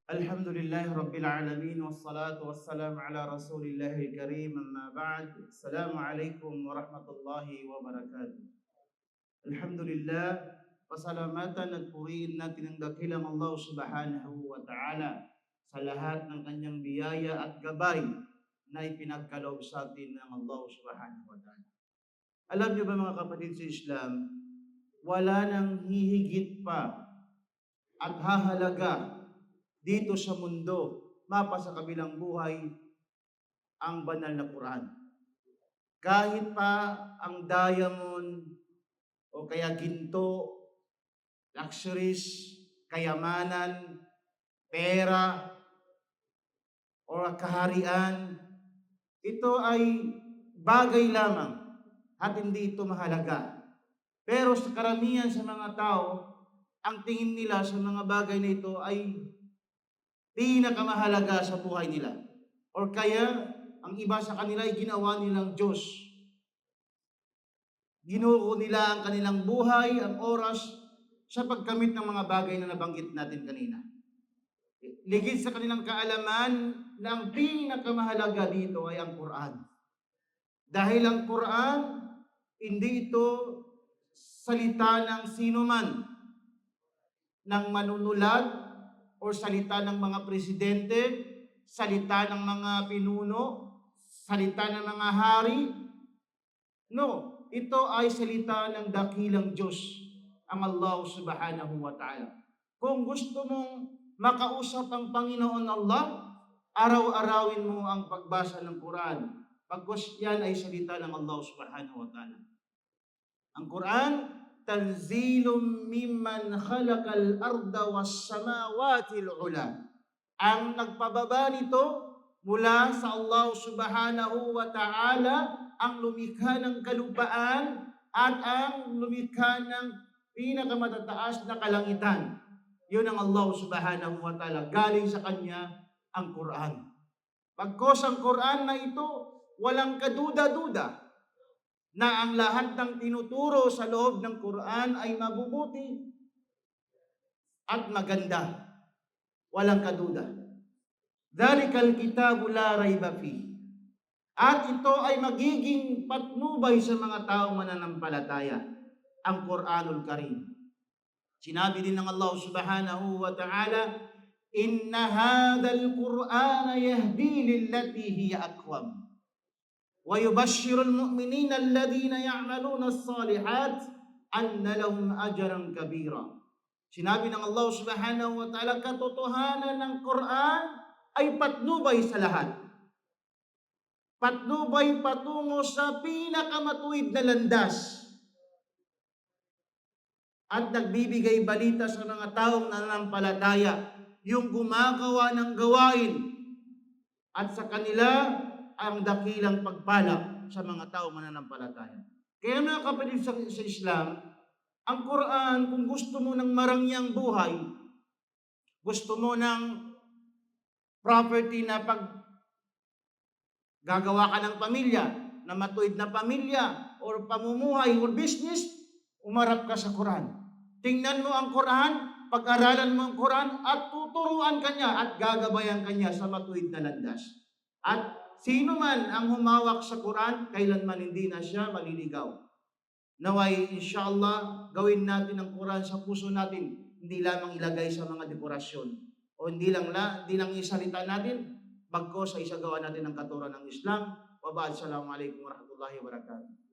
Alhamdulillah Rabbil Alamin wassalatu wassalamu ala Rasulillahil Karim amma ba'd. Assalamualaikum warahmatullahi wabarakatuh. Alhamdulillah, pasalamatan at purihin natin ang dakilang Allah Subhanahu wa Ta'ala sa lahat ng kanyang biyaya at gabay na ipinagkaloob sa atin ng Allah Subhanahu wa Ta'ala. Alam niyo ba mga kapatid sa Islam, wala nang hihigit pa at hahalaga dito sa mundo, mapa sa kabilang buhay, ang banal na Quran. Kahit pa ang diamond o kaya ginto, luxuries, kayamanan, pera, o kaharian, ito ay bagay lamang at hindi ito mahalaga. Pero sa karamihan sa mga tao, ang tingin nila sa mga bagay na ito ay pinakamahalaga sa buhay nila. Or kaya, ang iba sa kanila ay ginawa nilang Diyos. Ginuko nila ang kanilang buhay, ang oras, sa pagkamit ng mga bagay na nabanggit natin kanina. Ligid sa kanilang kaalaman na ang pinakamahalaga dito ay ang Quran. Dahil ang Quran, hindi ito salita ng sino man, ng manunulat, o salita ng mga presidente, salita ng mga pinuno, salita ng mga hari. No, ito ay salita ng dakilang Diyos, ang Allah Subhanahu wa Ta'ala. Kung gusto mong makausap ang Panginoon Allah, araw-arawin mo ang pagbasa ng Quran. Pagkos yan ay salita ng Allah Subhanahu wa Ta'ala. Ang Quran, tanzilum mimman khalaqal arda was samawati al-ula. Ang nagpababa nito mula sa Allah Subhanahu wa Ta'ala, ang lumikha ng kalupaan at ang lumikha ng pinakamatataas na kalangitan. Yun ang Allah Subhanahu wa Ta'ala. Galing sa Kanya ang Quran. Pagkos ang Quran na ito, walang kaduda-duda na ang lahat ng tinuturo sa loob ng Quran ay mabubuti at maganda. Walang kaduda. Dhalikal kitabu la rayba fihi. At ito ay magiging patnubay sa mga taong mananampalataya, ang Quranul Karim. Sinabi din ng Allah Subhanahu wa Ta'ala, inna hadzal Qur'ana yahdi lillati hiya aqwam. وَيُبَشِّرُ الْمُؤْمِنِينَ الَّذِينَ يَعْمَلُونَ الصَّالِحَاتِ أَنَّ لَهُمْ أَجْرًا كَبِيرًا. Sinabi ng Allah Subhanahu wa Ta'ala, katotohanan ng Quran ay patnubay sa lahat. Patnubay patungo sa pinakamatuwid na landas. At nagbibigay balita sa mga taong nananampalataya, yung gumagawa ng gawain, at sa kanila ang dakilang pagpala sa mga tao mananampalataya. Kaya mga kapatid sa Islam, ang Quran, kung gusto mo ng marangyang buhay, gusto mo ng property na pag gagawa ka ng pamilya, na matuwid na pamilya, or pamumuhay, or business, umarap ka sa Quran. Tingnan mo ang Quran, pag-aralan mo ang Quran, at tuturuan ka niya, at gagabayan ka niya sa matuwid na landas. At sino man ang humawak sa Quran, kailanman hindi na siya maliligaw. Naway, inshallah, gawin natin ang Quran sa puso natin, hindi lamang ilagay sa mga dekorasyon. O hindi lang isalita natin, bagko sa isagawa natin ang katuruan ng Islam. Wa ba'd, assalamu alaikum warahmatullahi wabarakatuh.